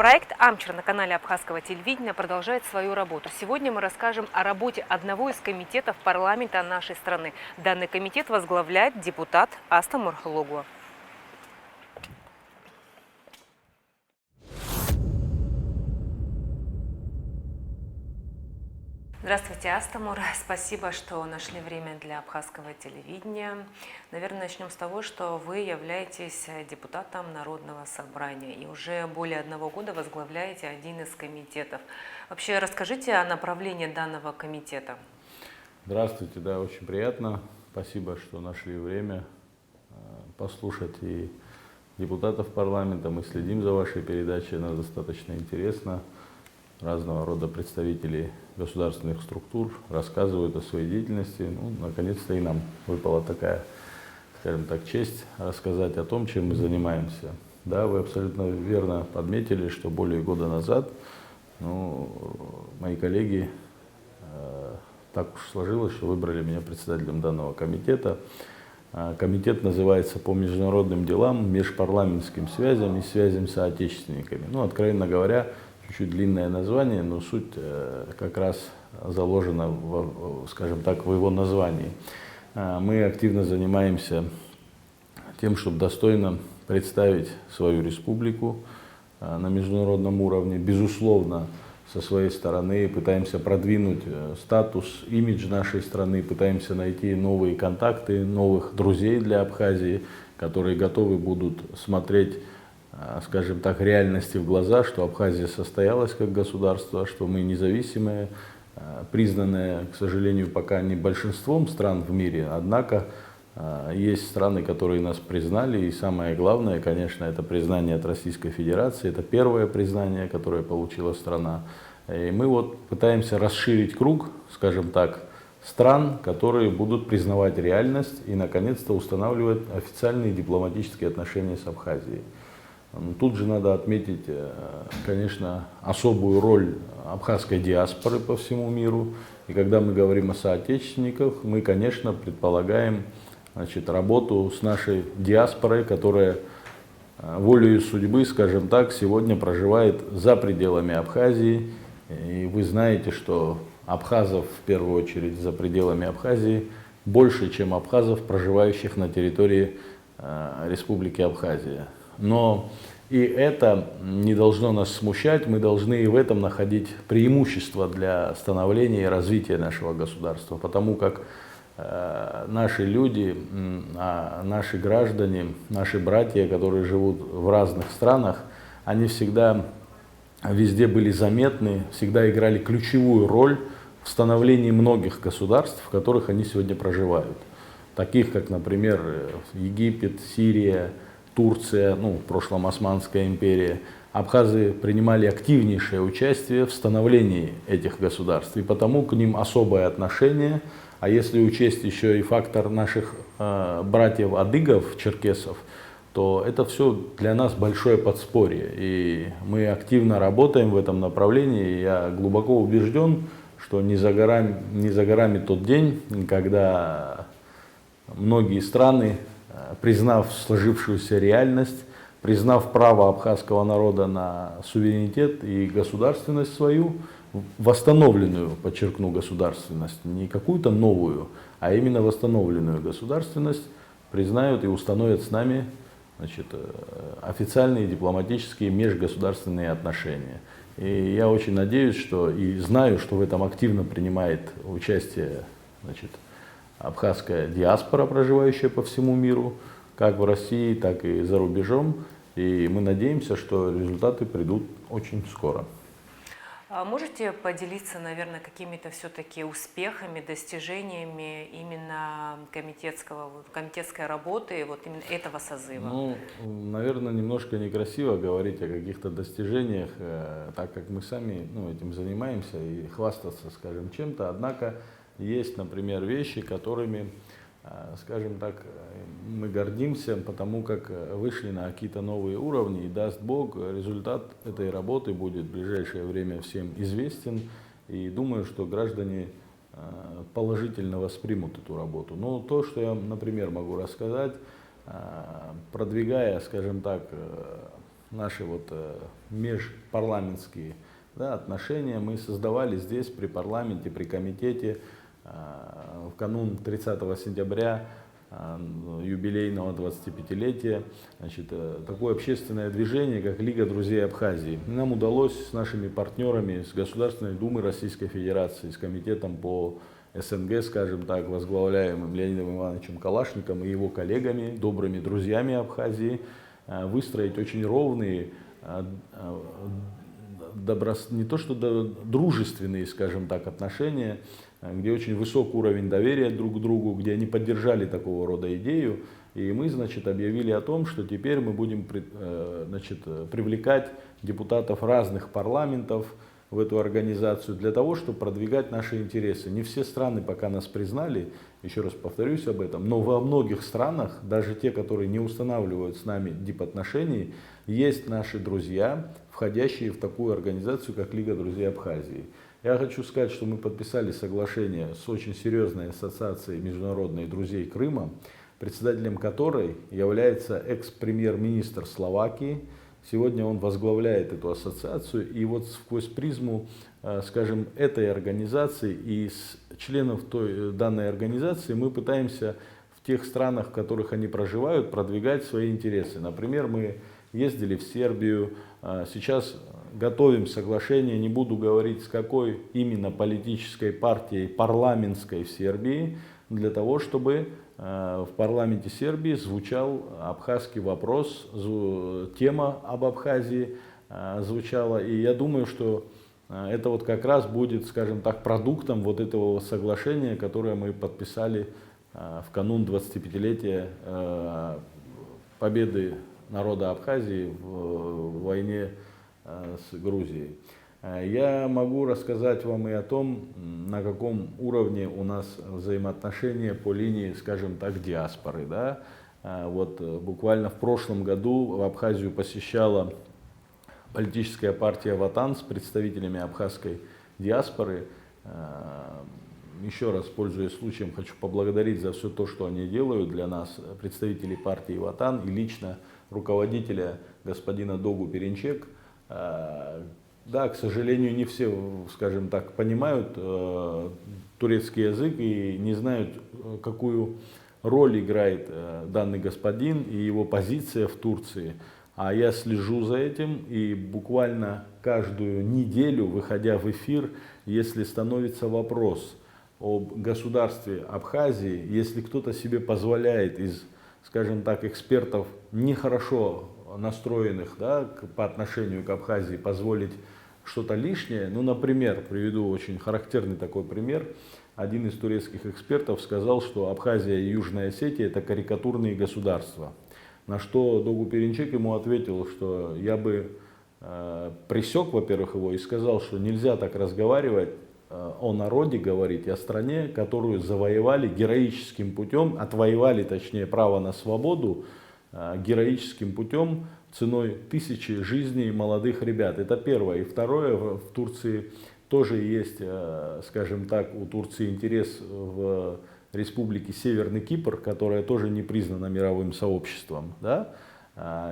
Проект «Амчер» на канале Абхазского телевидения продолжает свою работу. Сегодня мы расскажем о работе одного из комитетов парламента нашей страны. Данный комитет возглавляет депутат Астамур Логуа. Здравствуйте, Астамур. Спасибо, что нашли время для Абхазского телевидения. Наверное, начнем с того, что вы являетесь депутатом Народного собрания и уже более 1 года возглавляете один из комитетов. Вообще, расскажите о направлении данного комитета. Здравствуйте, да, очень приятно. Спасибо, что нашли время послушать и депутатов парламента. Мы следим за вашей передачей, она достаточно интересна. Разного рода представители государственных структур рассказывают о своей деятельности. Наконец-то и нам выпала такая, скажем так, честь рассказать о том, чем мы занимаемся. Да, вы абсолютно верно подметили, что более года назад мои коллеги так уж сложилось, что выбрали меня председателем данного комитета. Комитет называется «По международным делам, межпарламентским связям и связям с соотечественниками». Откровенно говоря, чуть-чуть длинное название, но суть как раз заложена, скажем так, в его названии. Мы активно занимаемся тем, чтобы достойно представить свою республику на международном уровне. Безусловно, со своей стороны пытаемся продвинуть статус, имидж нашей страны, пытаемся найти новые контакты, новых друзей для Абхазии, которые готовы будут смотреть, скажем так, реальности в глаза, что Абхазия состоялась как государство, что мы независимые, признанные, к сожалению, пока не большинством стран в мире, однако есть страны, которые нас признали, и самое главное, конечно, это признание от Российской Федерации, это первое признание, которое получила страна. И мы пытаемся расширить круг, скажем так, стран, которые будут признавать реальность и, наконец-то, устанавливать официальные дипломатические отношения с Абхазией. Тут же надо отметить, конечно, особую роль абхазской диаспоры по всему миру. И когда мы говорим о соотечественниках, мы, конечно, предполагаем, работу с нашей диаспорой, которая волею судьбы, скажем так, сегодня проживает за пределами Абхазии. И вы знаете, что абхазов, в первую очередь, за пределами Абхазии больше, чем абхазов, проживающих на территории Республики Абхазия. Но и это не должно нас смущать, мы должны и в этом находить преимущество для становления и развития нашего государства, потому как наши люди, наши граждане, наши братья, которые живут в разных странах, они всегда везде были заметны, всегда играли ключевую роль в становлении многих государств, в которых они сегодня проживают. Таких, как, например, Египет, Сирия, Турция, в прошлом Османская империя. Абхазы принимали активнейшее участие в становлении этих государств, и потому к ним особое отношение. А если учесть еще и фактор наших братьев-адыгов, черкесов, то это все для нас большое подспорье. И мы активно работаем в этом направлении. И я глубоко убежден, что не за горами тот день, когда многие страны, признав сложившуюся реальность, признав право абхазского народа на суверенитет и государственность свою, восстановленную, подчеркну, государственность, не какую-то новую, а именно восстановленную государственность, признают и установят с нами официальные дипломатические межгосударственные отношения. И я очень надеюсь, что и знаю, что в этом активно принимает участие абхазская диаспора, проживающая по всему миру, как в России, так и за рубежом. И мы надеемся, что результаты придут очень скоро. Можете поделиться, наверное, какими-то все-таки успехами, достижениями именно комитетской работы, именно этого созыва? Наверное, немножко некрасиво говорить о каких-то достижениях, так как мы сами этим занимаемся и хвастаться, скажем, чем-то. Однако есть, например, вещи, которыми, скажем так, мы гордимся, потому как вышли на какие-то новые уровни, и даст Бог, результат этой работы будет в ближайшее время всем известен, и думаю, что граждане положительно воспримут эту работу. Но то, что я, например, могу рассказать, продвигая, скажем так, наши межпарламентские, да, отношения мы создавали здесь при парламенте, при комитете в канун 30 сентября юбилейного 25-летия, значит, такое общественное движение, как Лига друзей Абхазии. Нам удалось с нашими партнерами, с Государственной Думой Российской Федерации, с комитетом по СНГ, скажем так, возглавляемым Леонидом Ивановичем Калашником и его коллегами, добрыми друзьями Абхазии, выстроить очень ровные, не то что дружественные, скажем так, отношения, где очень высокий уровень доверия друг к другу, где они поддержали такого рода идею. И мы, значит, объявили о том, что теперь мы будем, значит, привлекать депутатов разных парламентов в эту организацию для того, чтобы продвигать наши интересы. Не все страны пока нас признали, еще раз повторюсь об этом, но во многих странах, даже те, которые не устанавливают с нами дипотношений, есть наши друзья, входящие в такую организацию, как Лига друзей Абхазии. Я хочу сказать, что мы подписали соглашение с очень серьезной ассоциацией международных друзей Крыма, председателем которой является экс-премьер-министр Словакии. Сегодня он возглавляет эту ассоциацию, и вот сквозь призму, скажем, этой организации и членов данной организации мы пытаемся в тех странах, в которых они проживают, продвигать свои интересы. Например, мы ездили в Сербию, сейчас готовим соглашение, не буду говорить с какой именно политической партией парламентской в Сербии, для того, чтобы в парламенте Сербии звучал абхазский вопрос, тема об Абхазии звучала. И я думаю, что это вот как раз будет, скажем так, продуктом вот этого соглашения, которое мы подписали в канун 25-летия победы народа Абхазии в войне с Грузией. Я могу рассказать вам и о том, на каком уровне у нас взаимоотношения по линии, скажем так, диаспоры. Да? Вот буквально в прошлом году в Абхазию посещала политическая партия «Ватан» с представителями абхазской диаспоры. Еще раз, пользуясь случаем, хочу поблагодарить за все то, что они делают для нас, представителей партии «Ватан» и лично руководителя господина Догу Перенчек. Да, к сожалению, не все, скажем так, понимают турецкий язык и не знают, какую роль играет данный господин и его позиция в Турции. А я слежу за этим, и буквально каждую неделю, выходя в эфир, если становится вопрос об государстве Абхазии, если кто-то себе позволяет из, скажем так, экспертов нехорошо настроенных, да, по отношению к Абхазии позволить что-то лишнее. Ну, например, приведу очень характерный такой пример. Один из турецких экспертов сказал, что Абхазия и Южная Осетия — это карикатурные государства. На что Догу Перенчек ему ответил, что я бы пресек, во-первых, его и сказал, что нельзя так разговаривать о народе, говорить, о стране, которую завоевали героическим путем, отвоевали, точнее, право на свободу героическим путем ценой тысячи жизней молодых ребят. Это первое. И второе, в Турции тоже есть, скажем так, у Турции интерес в республике Северный Кипр, которая тоже не признана мировым сообществом, да,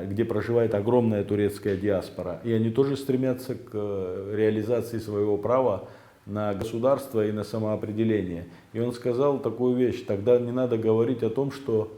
где проживает огромная турецкая диаспора. И они тоже стремятся к реализации своего права на государство и на самоопределение. И он сказал такую вещь: тогда не надо говорить о том, что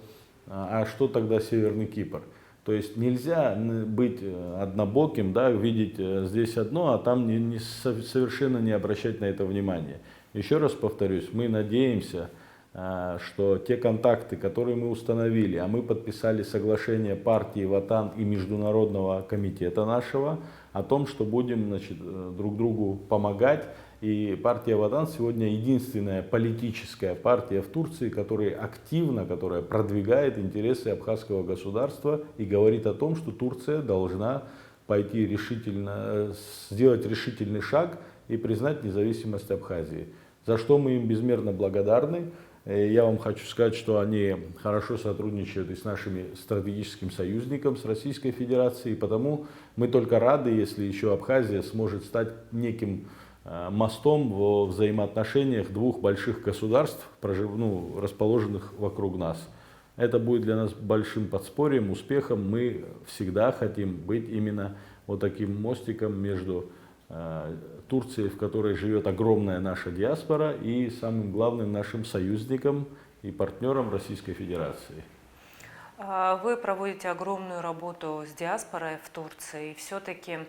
а что тогда Северный Кипр. То есть нельзя быть однобоким, да, видеть здесь одно, а там совершенно не обращать на это внимания. Еще раз повторюсь, мы надеемся, что те контакты, которые мы установили, а мы подписали соглашение партии «Ватан» и Международного комитета нашего о том, что будем, значит, друг другу помогать. И партия «Ватан» сегодня единственная политическая партия в Турции, которая активно, которая продвигает интересы абхазского государства и говорит о том, что Турция должна пойти решительно, сделать решительный шаг и признать независимость Абхазии. За что мы им безмерно благодарны. Я вам хочу сказать, что они хорошо сотрудничают и с нашими стратегическим союзником, с Российской Федерацией, потому мы только рады, если еще Абхазия сможет стать неким мостом во взаимоотношениях двух больших государств, расположенных вокруг нас. Это будет для нас большим подспорьем, успехом. Мы всегда хотим быть именно вот таким мостиком между Турцией, в которой живет огромная наша диаспора, и самым главным нашим союзником и партнером Российской Федерации. Вы проводите огромную работу с диаспорой в Турции. Все-таки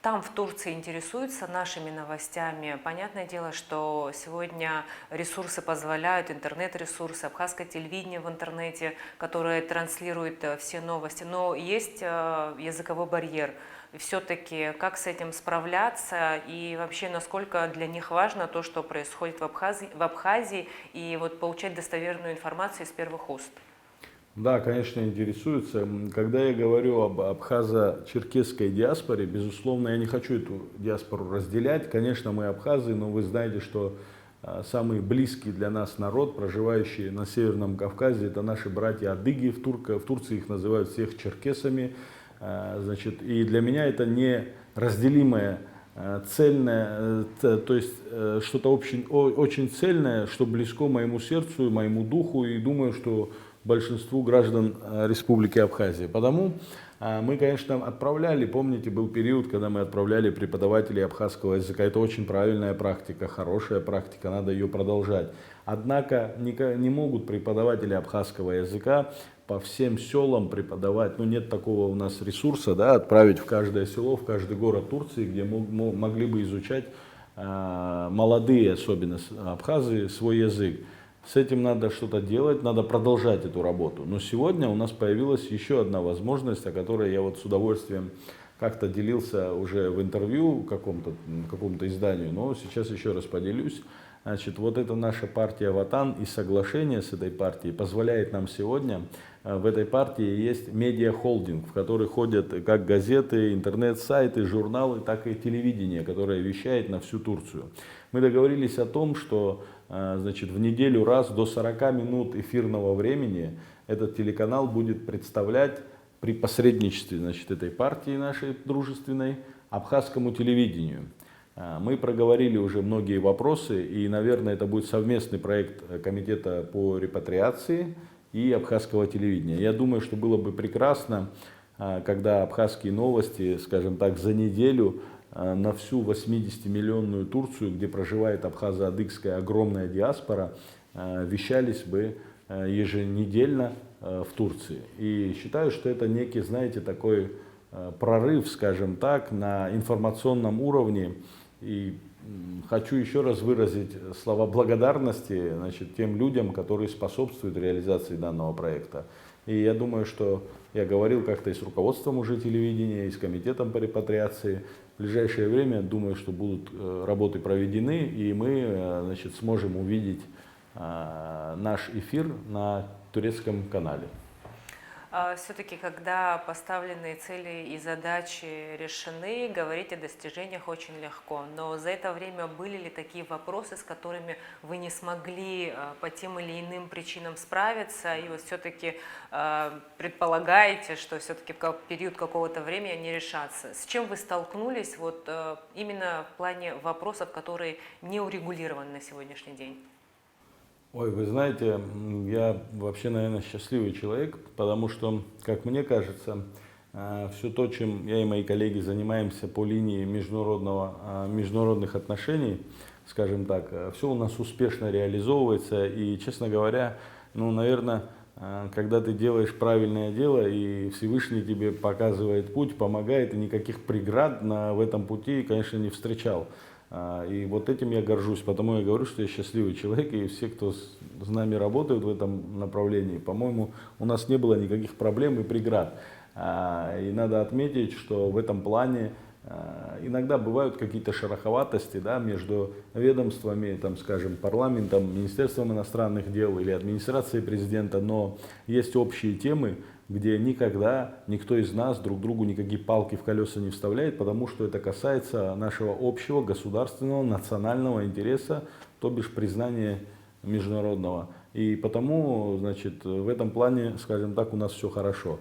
там в Турции интересуются нашими новостями. Понятное дело, что сегодня ресурсы позволяют, интернет-ресурсы, абхазское телевидение в интернете, которое транслирует все новости. Но есть языковой барьер. Все-таки как с этим справляться и вообще насколько для них важно то, что происходит в Абхазии и вот получать достоверную информацию из первых уст? Да, конечно, интересуются. Когда я говорю об абхазо-черкесской диаспоре, безусловно, я не хочу эту диаспору разделять. Конечно, мы абхазы, но вы знаете, что самый близкий для нас народ, проживающий на Северном Кавказе, это наши братья-адыги, в Турции их называют всех черкесами. Значит, и для меня это неразделимое, цельное, то есть что-то очень цельное, что близко моему сердцу, моему духу, и думаю, что большинству граждан Республики Абхазия. Потому мы, конечно, отправляли, помните, был период, когда мы отправляли преподавателей абхазского языка. Это очень правильная практика, хорошая практика, надо ее продолжать. Однако не могут преподаватели абхазского языка по всем селам преподавать, ну нет такого у нас ресурса, да, отправить в каждое село, в каждый город Турции, где могли бы изучать молодые, особенно абхазы, свой язык. С этим надо что-то делать, надо продолжать эту работу. Но сегодня у нас появилась еще одна возможность, о которой я вот с удовольствием как-то делился уже в интервью какому-то изданию, но сейчас еще раз поделюсь. Значит, вот эта наша партия «Ватан» и соглашение с этой партией позволяет нам сегодня, в этой партии есть медиа-холдинг, в который ходят как газеты, интернет-сайты, журналы, так и телевидение, которое вещает на всю Турцию. Мы договорились о том, что значит, в неделю раз до 40 минут эфирного времени этот телеканал будет представлять при посредничестве, значит, этой партии нашей дружественной абхазскому телевидению. Мы проговорили уже многие вопросы, и, наверное, это будет совместный проект Комитета по репатриации и абхазского телевидения. Я думаю, что было бы прекрасно, когда абхазские новости, скажем так, за неделю на всю 80-миллионную Турцию, где проживает абхазо-адыгская огромная диаспора, вещались бы еженедельно в Турции. И считаю, что это некий, знаете, такой прорыв, скажем так, на информационном уровне. И хочу еще раз выразить слова благодарности, значит, тем людям, которые способствуют реализации данного проекта. И я думаю, что я говорил как-то и с руководством уже телевидения, и с комитетом по репатриации. В ближайшее время, думаю, что будут работы проведены, и мы, значит, сможем увидеть наш эфир на турецком канале. Все-таки, когда поставленные цели и задачи решены, говорить о достижениях очень легко. Но за это время были ли такие вопросы, с которыми вы не смогли по тем или иным причинам справиться, и вот все-таки предполагаете, что все-таки в период какого-то времени они решатся? С чем вы столкнулись вот именно в плане вопросов, которые не урегулированы на сегодняшний день? Ой, вы знаете, я вообще, наверное, счастливый человек, потому что, как мне кажется, все то, чем я и мои коллеги занимаемся по линии международных отношений, скажем так, все у нас успешно реализовывается. И, честно говоря, ну, наверное, когда ты делаешь правильное дело, и Всевышний тебе показывает путь, помогает, и никаких преград в этом пути, конечно, не встречал. И вот этим я горжусь, потому я говорю, что я счастливый человек, и все, кто с нами работают в этом направлении, по-моему, у нас не было никаких проблем и преград. И надо отметить, что в этом плане иногда бывают какие-то шероховатости, да, между ведомствами, там, скажем, парламентом, Министерством иностранных дел или администрацией президента, но есть общие темы, где никогда никто из нас друг другу никакие палки в колеса не вставляет, потому что это касается нашего общего государственного национального интереса, то бишь признания международного. И потому, значит, в этом плане, скажем так, у нас все хорошо.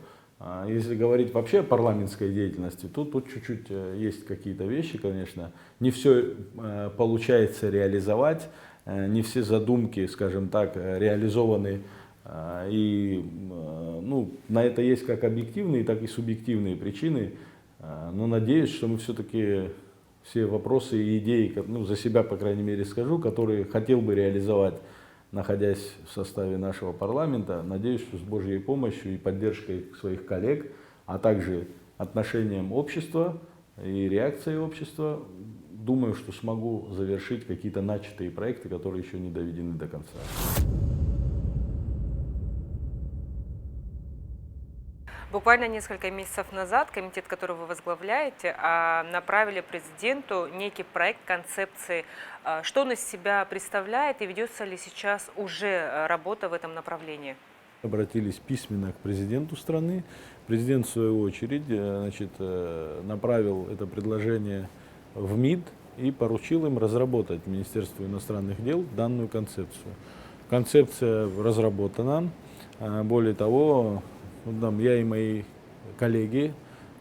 Если говорить вообще о парламентской деятельности, то тут чуть-чуть есть какие-то вещи, конечно. Не все получается реализовать, не все задумки, скажем так, реализованы Ну, на это есть как объективные, так и субъективные причины. Но надеюсь, что мы все-таки все вопросы и идеи, ну, за себя, по крайней мере, скажу, которые хотел бы реализовать, находясь в составе нашего парламента, надеюсь, что с Божьей помощью и поддержкой своих коллег, а также отношением общества и реакцией общества, думаю, что смогу завершить какие-то начатые проекты, которые еще не доведены до конца. Буквально несколько месяцев назад комитет, который вы возглавляете, направили президенту некий проект концепции. Что он из себя представляет и ведется ли сейчас уже работа в этом направлении? Обратились письменно к президенту страны. Президент, в свою очередь, направил это предложение в МИД и поручил им разработать Министерству иностранных дел данную концепцию. Концепция разработана. Более того, я и мои коллеги,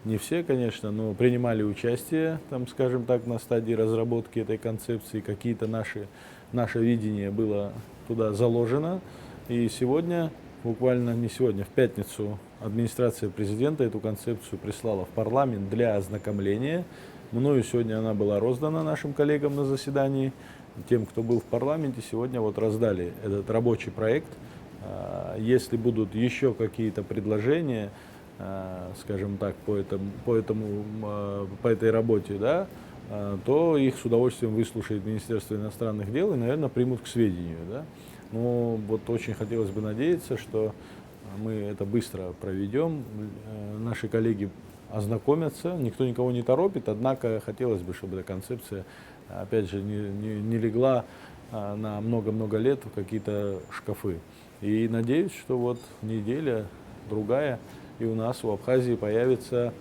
не все, конечно, но принимали участие, там, скажем так, на стадии разработки этой концепции. Какие-то наше видение было туда заложено. И сегодня, буквально не сегодня, в пятницу, администрация президента эту концепцию прислала в парламент для ознакомления. Мною сегодня она была роздана нашим коллегам на заседании. Тем, кто был в парламенте, сегодня вот раздали этот рабочий проект. Если будут еще какие-то предложения, скажем так, по этой работе, да, то их с удовольствием выслушает Министерство иностранных дел и, наверное, примут к сведению. Да. Но вот очень хотелось бы надеяться, что мы это быстро проведем. Наши коллеги ознакомятся, никто никого не торопит, однако хотелось бы, чтобы эта концепция, опять же, не легла на много-много лет в какие-то шкафы. И надеюсь, что вот неделя, другая, и у нас в Абхазии появится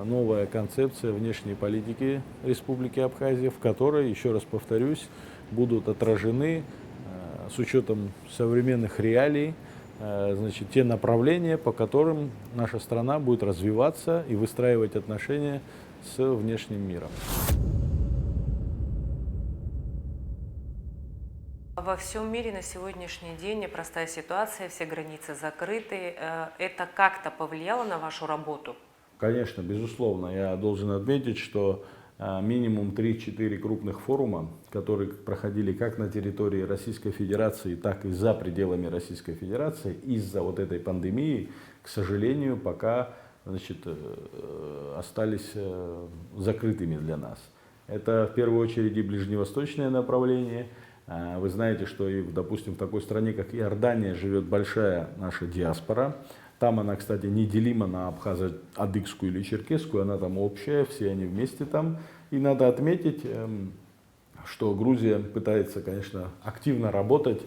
новая концепция внешней политики Республики Абхазия, в которой, еще раз повторюсь, будут отражены с учетом современных реалий, те направления, по которым наша страна будет развиваться и выстраивать отношения с внешним миром. Во всем мире на сегодняшний день непростая ситуация, все границы закрыты. Это как-то повлияло на вашу работу? Конечно, безусловно. Я должен отметить, что минимум 3-4 крупных форума, которые проходили как на территории Российской Федерации, так и за пределами Российской Федерации, из-за вот этой пандемии, к сожалению, пока остались закрытыми для нас. Это в первую очередь и ближневосточное направление. Вы знаете, что, допустим, в такой стране, как Иордания, живет большая наша диаспора. Там она, кстати, не делима на абхазо-адыгскую или черкесскую, она там общая, все они вместе там. И надо отметить, что Грузия пытается, конечно, активно работать,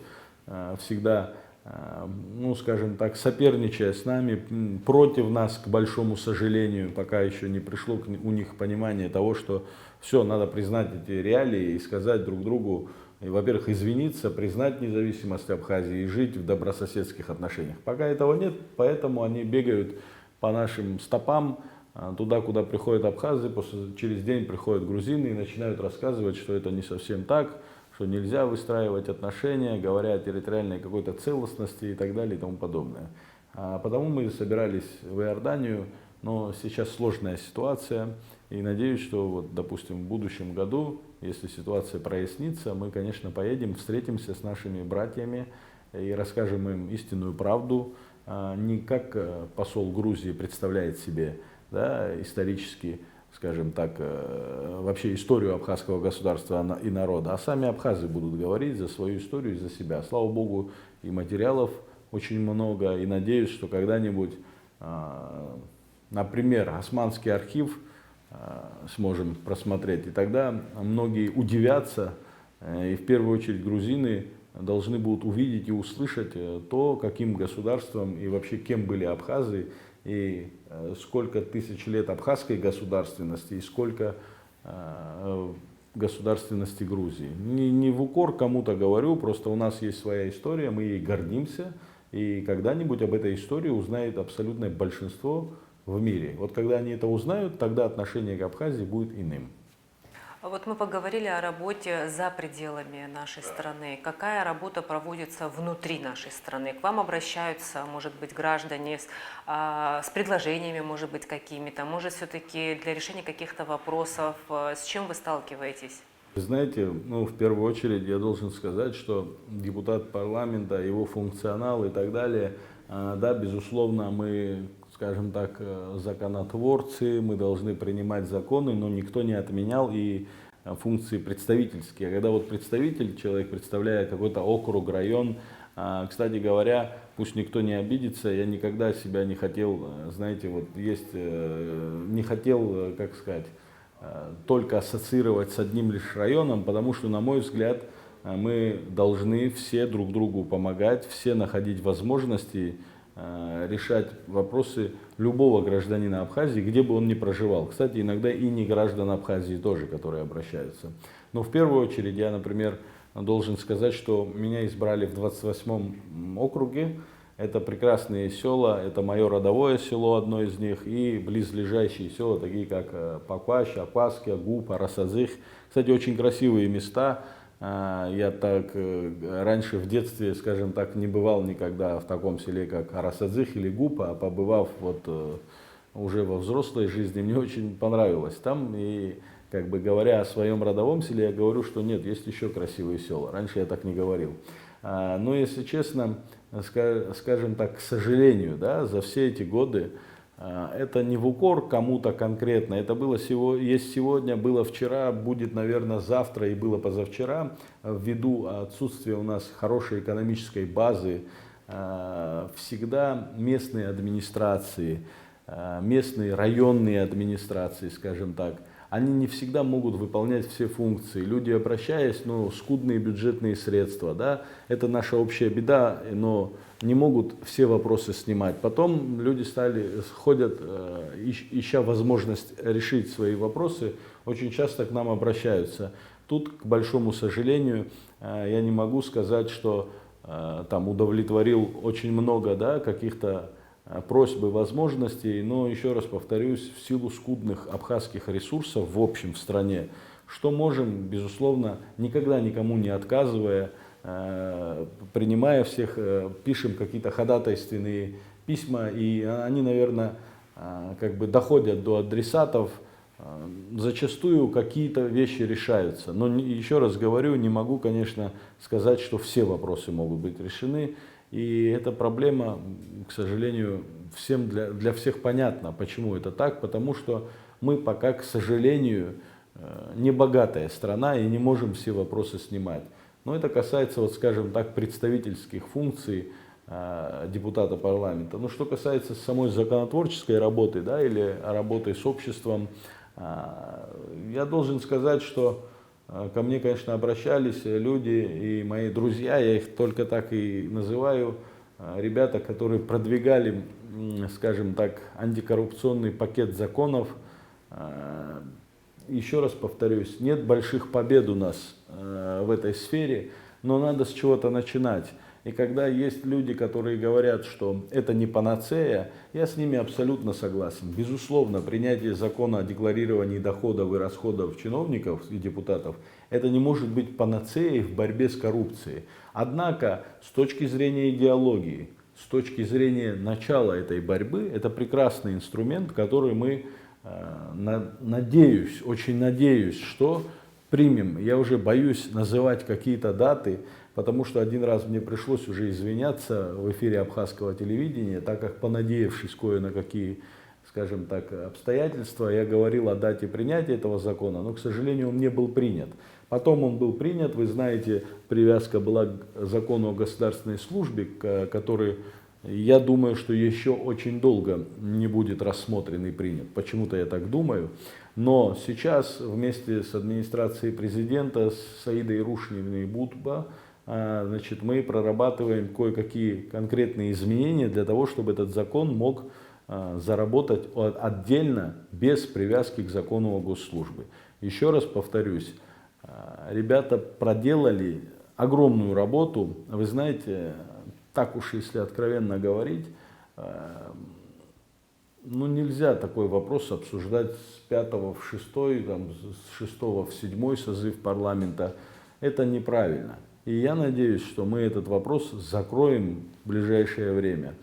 всегда, скажем так, соперничая с нами, против нас, к большому сожалению, пока еще не пришло у них понимание того, что все, надо признать эти реалии и сказать друг другу, и, во-первых, извиниться, признать независимость Абхазии и жить в добрососедских отношениях. Пока этого нет, поэтому они бегают по нашим стопам туда, куда приходят абхазы, через день приходят грузины и начинают рассказывать, что это не совсем так, что нельзя выстраивать отношения, говоря о территориальной какой-то целостности и так далее и тому подобное. Потому мы собирались в Иорданию, но сейчас сложная ситуация, и надеюсь, что, вот, допустим, в будущем году, если ситуация прояснится, мы, конечно, поедем, встретимся с нашими братьями и расскажем им истинную правду, не как посол Грузии представляет себе, да, исторически, скажем так, вообще историю абхазского государства и народа, а сами абхазы будут говорить за свою историю и за себя. Слава Богу, и материалов очень много, и надеюсь, что когда-нибудь, например, Османский архив сможем просмотреть, и тогда многие удивятся, и в первую очередь грузины должны будут увидеть и услышать то, каким государством и вообще кем были абхазы, и сколько тысяч лет абхазской государственности, и сколько государственности Грузии. Не в укор кому-то говорю, просто у нас есть своя история, мы ей гордимся, и когда-нибудь об этой истории узнает абсолютное большинство в мире. Вот когда они это узнают, тогда отношение к Абхазии будет иным. А вот мы поговорили о работе за пределами нашей страны. Какая работа проводится внутри нашей страны? К вам обращаются, может быть, граждане с предложениями, может быть, какими-то, может, все-таки для решения каких-то вопросов. С чем вы сталкиваетесь? Вы знаете, ну, в первую очередь я должен сказать, что депутат парламента, его функционал и так далее, да, безусловно, мы, скажем так, законотворцы, мы должны принимать законы, но никто не отменял и функции представительские. Когда вот представитель, человек представляет какой-то округ, район, кстати говоря, пусть никто не обидится, я никогда себя не хотел, знаете, вот есть, не хотел, как сказать, только ассоциировать с одним лишь районом, потому что, на мой взгляд, мы должны все друг другу помогать, все находить возможности решать вопросы любого гражданина Абхазии, где бы он ни проживал. Кстати, иногда и не граждан Абхазии тоже, которые обращаются. Но в первую очередь я, например, должен сказать, что меня избрали в 28-м округе. Это прекрасные села, это мое родовое село, одно из них, и близлежащие села, такие как Пакващ, Апаския, Губ, Арасазых. Кстати, очень красивые места. Я так раньше в детстве, скажем так, не бывал никогда в таком селе, как Арасазых или Губ, а побывав вот уже во взрослой жизни, мне очень понравилось там. И как бы говоря о своем родовом селе, я говорю, что нет, есть еще красивые села. Раньше я так не говорил. Но если честно, скажем так, к сожалению, да, за все эти годы, это не в укор кому-то конкретно, это было есть сегодня, было вчера, будет, наверное, завтра и было позавчера, ввиду отсутствия у нас хорошей экономической базы, всегда местные администрации, местные районные администрации, скажем так, они не всегда могут выполнять все функции. Люди, обращаясь, ну, скудные бюджетные средства, да, это наша общая беда, но не могут все вопросы снимать. Потом люди ходят, ища возможность решить свои вопросы, очень часто к нам обращаются. Тут, к большому сожалению, я не могу сказать, что там удовлетворил очень много, да, каких-то просьбы, возможностей, но еще раз повторюсь, в силу скудных абхазских ресурсов в общем в стране, что можем, безусловно, никогда никому не отказывая, принимая всех, пишем какие-то ходатайственные письма, и они, наверное, как бы доходят до адресатов. Зачастую какие-то вещи решаются, но еще раз говорю, не могу, конечно, сказать, что все вопросы могут быть решены. И эта проблема, к сожалению, всем для всех понятна. Почему это так? Потому что мы пока, к сожалению, не богатая страна и не можем все вопросы снимать. Но это касается, вот, скажем так, представительских функций депутата парламента. Но что касается самой законотворческой работы, да, или работы с обществом, я должен сказать, что ко мне, конечно, обращались люди и мои друзья, я их только так и называю, ребята, которые продвигали, скажем так, антикоррупционный пакет законов. Еще раз повторюсь, нет больших побед у нас в этой сфере, но надо с чего-то начинать. И когда есть люди, которые говорят, что это не панацея, я с ними абсолютно согласен. Безусловно, принятие закона о декларировании доходов и расходов чиновников и депутатов, это не может быть панацеей в борьбе с коррупцией. Однако, с точки зрения идеологии, с точки зрения начала этой борьбы, это прекрасный инструмент, который мы, надеюсь, очень надеюсь, что примем. Я уже боюсь называть какие-то даты, потому что один раз мне пришлось уже извиняться в эфире абхазского телевидения, так как, понадеявшись кое на какие, скажем так, обстоятельства, я говорил о дате принятия этого закона, но, к сожалению, он не был принят. Потом он был принят, вы знаете, привязка была к закону о государственной службе, который, я думаю, что еще очень долго не будет рассмотрен и принят. Почему-то я так думаю. Но сейчас вместе с администрацией президента, с Саидой Рушневной Будба, значит, мы прорабатываем кое-какие конкретные изменения для того, чтобы этот закон мог заработать отдельно, без привязки к закону о госслужбе. Еще раз повторюсь, ребята проделали огромную работу. Вы знаете, так уж если откровенно говорить, Ну, нельзя такой вопрос обсуждать с пятого в шестой, там, с шестого в седьмой созыв парламента. Это неправильно. И я надеюсь, что мы этот вопрос закроем в ближайшее время.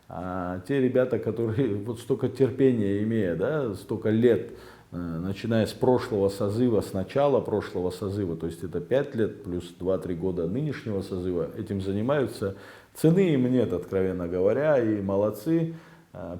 А те ребята, которые вот столько терпения имея, да, столько лет, начиная с прошлого созыва, с начала прошлого созыва, то есть это 5 лет плюс 2-3 года нынешнего созыва, этим занимаются. Цены им нет, откровенно говоря, и молодцы.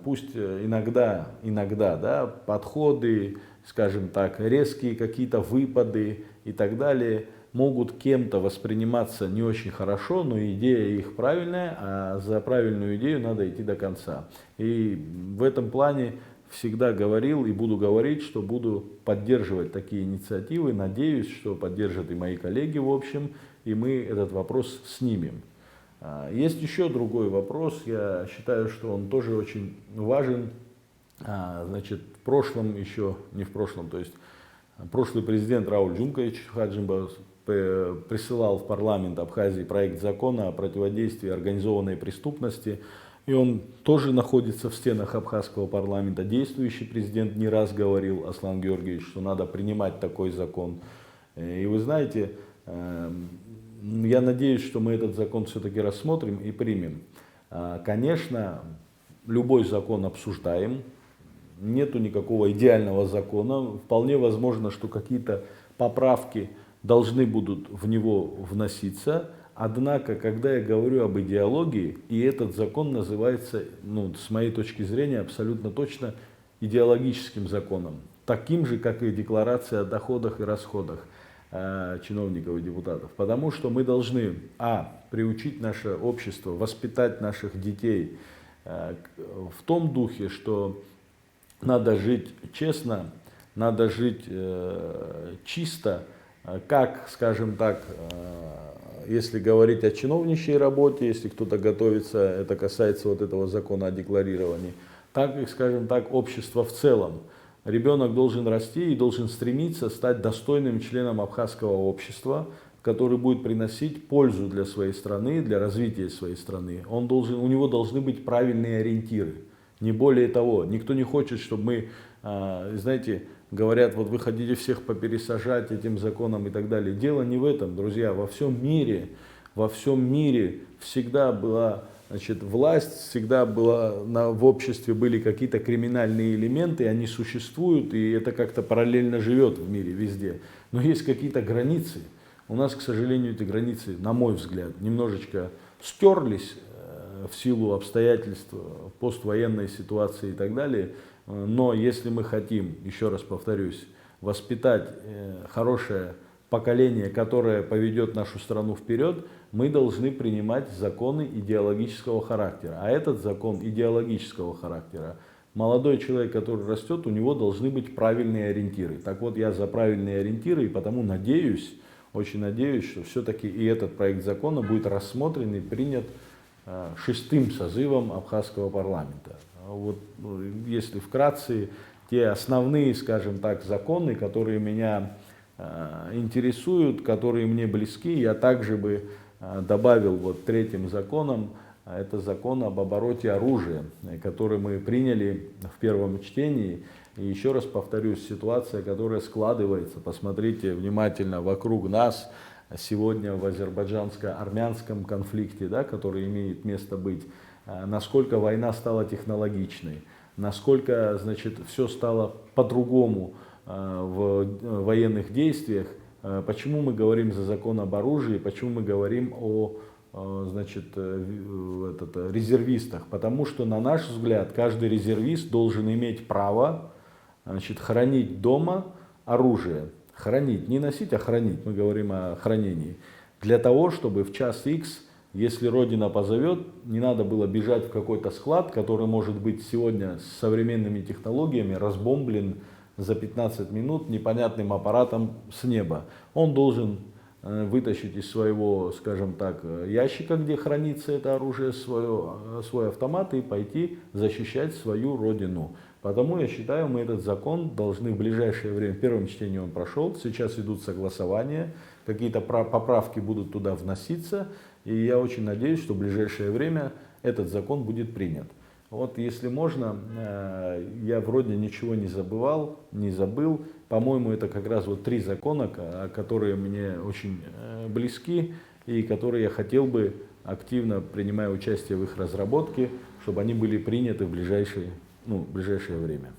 Пусть иногда, да, подходы, скажем так, резкие какие-то выпады и так далее могут кем-то восприниматься не очень хорошо, но идея их правильная, а за правильную идею надо идти до конца. И в этом плане всегда говорил и буду говорить, что буду поддерживать такие инициативы. Надеюсь, что поддержат и мои коллеги в общем, и мы этот вопрос снимем. Есть еще другой вопрос, я считаю, что он тоже очень важен. Значит, в прошлом еще, не в прошлом, то есть прошлый президент Рауль Джункович Хаджимба присылал в парламент Абхазии проект закона о противодействии организованной преступности. И он тоже находится в стенах абхазского парламента. Действующий президент не раз говорил, Аслан Георгиевич, что надо принимать такой закон. И вы знаете, я надеюсь, что мы этот закон все-таки рассмотрим и примем. Конечно, любой закон обсуждаем. Нету никакого идеального закона. Вполне возможно, что какие-то поправки должны будут в него вноситься. Однако, когда я говорю об идеологии, и этот закон называется, ну, с моей точки зрения, абсолютно точно идеологическим законом. Таким же, как и декларация о доходах и расходах чиновников и депутатов. Потому что мы должны, приучить наше общество, воспитать наших детей в том духе, что надо жить честно, надо жить чисто, как, скажем так, если говорить о чиновничьей работе, если кто-то готовится, это касается вот этого закона о декларировании, так и, скажем так, общество в целом. Ребенок должен расти и должен стремиться стать достойным членом абхазского общества, который будет приносить пользу для своей страны, для развития своей страны. У него должны быть правильные ориентиры, не более того. Никто не хочет, чтобы мы, знаете, говорят, вот вы хотите всех попересажать этим законом и так далее. Дело не в этом, друзья. Во всем мире всегда была, значит, власть, всегда была, в обществе были какие-то криминальные элементы, они существуют, и это как-то параллельно живет в мире везде. Но есть какие-то границы. У нас, к сожалению, эти границы, на мой взгляд, немножечко стерлись в силу обстоятельств, поствоенной ситуации и так далее. Но если мы хотим, еще раз повторюсь, воспитать хорошее поколение, которое поведет нашу страну вперед, мы должны принимать законы идеологического характера. А этот закон идеологического характера. Молодой человек, который растет, у него должны быть правильные ориентиры. Так вот, я за правильные ориентиры, и потому надеюсь, очень надеюсь, что все-таки и этот проект закона будет рассмотрен и принят 6-м созывом абхазского парламента. Вот, если вкратце, те основные, скажем так, законы, которые меня интересуют, которые мне близки, я также бы добавил вот 3-м законом, это закон об обороте оружия, который мы приняли в первом чтении. И еще раз повторюсь, ситуация, которая складывается, посмотрите внимательно вокруг нас, сегодня в азербайджанско-армянском конфликте, да, который имеет место быть, насколько война стала технологичной, насколько, значит, все стало по-другому в военных действиях. Почему мы говорим за закон об оружии, почему мы говорим о, значит, резервистах? Потому что, на наш взгляд, каждый резервист должен иметь право, значит, хранить дома оружие. Хранить, не носить, а хранить. Мы говорим о хранении. Для того, чтобы в час X, если Родина позовет, не надо было бежать в какой-то склад, который может быть сегодня с современными технологиями разбомблен за 15 минут непонятным аппаратом с неба. Он должен вытащить из своего, скажем так, ящика, где хранится это оружие, свой автомат и пойти защищать свою родину. Потому я считаю, мы этот закон должны в ближайшее время, в первом чтении он прошел, сейчас идут согласования, какие-то поправки будут туда вноситься, и я очень надеюсь, что в ближайшее время этот закон будет принят. Вот если можно, я вроде ничего не забывал, не забыл. По-моему, это как раз вот 3 закона, которые мне очень близки и которые я хотел бы, активно принимая участие в их разработке, чтобы они были приняты в ближайшее время.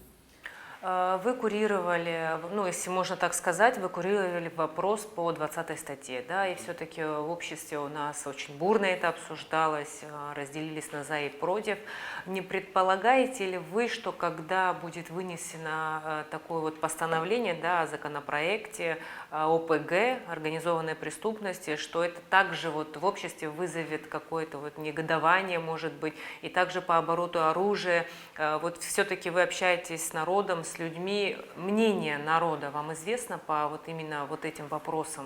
Вы курировали, ну, если можно так сказать, вы курировали вопрос по 20 статье, да, и все-таки в обществе у нас очень бурно это обсуждалось, разделились на за и против. Не предполагаете ли вы, что когда будет вынесено такое вот постановление, да, о законопроекте ОПГ, организованной преступности, что это также вот в обществе вызовет какое-то вот негодование, может быть, и также по обороту оружия? Вот все-таки вы общаетесь с народом, с людьми, мнение народа вам известно по вот именно вот этим вопросам?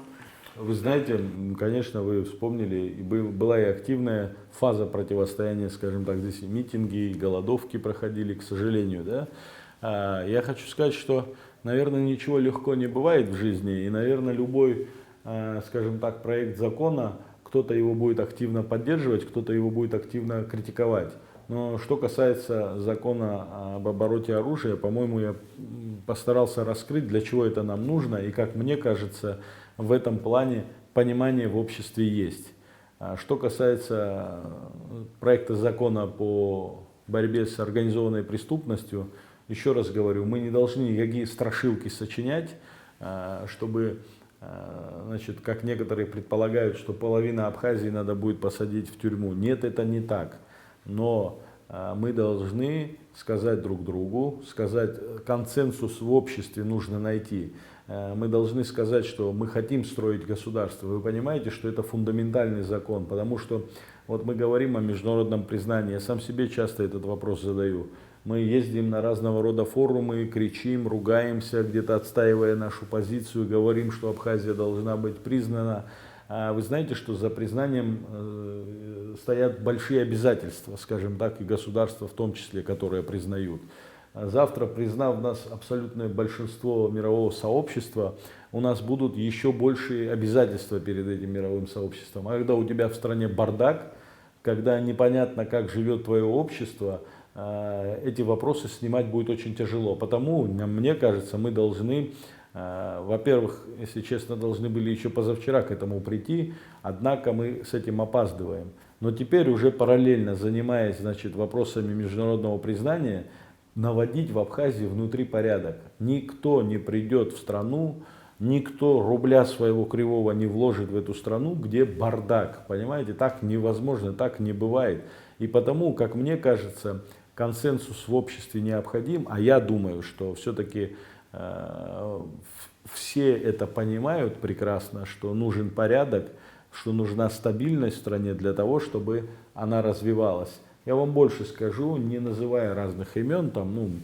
Вы знаете, конечно, вы вспомнили, была и активная фаза противостояния, скажем так, здесь и митинги, и голодовки проходили, к сожалению, да. Я хочу сказать, что, наверное, ничего легко не бывает в жизни, и, наверное, любой, скажем так, проект закона, кто-то его будет активно поддерживать, кто-то его будет активно критиковать. Но что касается закона об обороте оружия, по-моему, я постарался раскрыть, для чего это нам нужно, и, как мне кажется, в этом плане понимание в обществе есть. Что касается проекта закона по борьбе с организованной преступностью, еще раз говорю, мы не должны никакие страшилки сочинять, чтобы, значит, как некоторые предполагают, что половину Абхазии надо будет посадить в тюрьму. Нет, это не так. Но мы должны сказать друг другу, сказать, консенсус в обществе нужно найти. Мы должны сказать, что мы хотим строить государство. Вы понимаете, что это фундаментальный закон, потому что вот мы говорим о международном признании. Я сам себе часто этот вопрос задаю. Мы ездим на разного рода форумы, кричим, ругаемся, где-то отстаивая нашу позицию, говорим, что Абхазия должна быть признана. Вы знаете, что за признанием стоят большие обязательства, скажем так, и государства в том числе, которые признают. Завтра, признав нас абсолютное большинство мирового сообщества, у нас будут еще большие обязательства перед этим мировым сообществом. А когда у тебя в стране бардак, когда непонятно, как живет твое общество, эти вопросы снимать будет очень тяжело. Потому, мне кажется, мы должны... Во-первых, если честно, должны были еще позавчера к этому прийти, однако мы с этим опаздываем. Но теперь уже параллельно, занимаясь, значит, вопросами международного признания, наводить в Абхазии внутри порядок. Никто не придет в страну, никто рубля своего кривого не вложит в эту страну, где бардак. Понимаете, так невозможно, так не бывает. И потому, как мне кажется, консенсус в обществе необходим, а я думаю, что все-таки все это понимают прекрасно, что нужен порядок, что нужна стабильность в стране для того, чтобы она развивалась. Я вам больше скажу, не называя разных имен,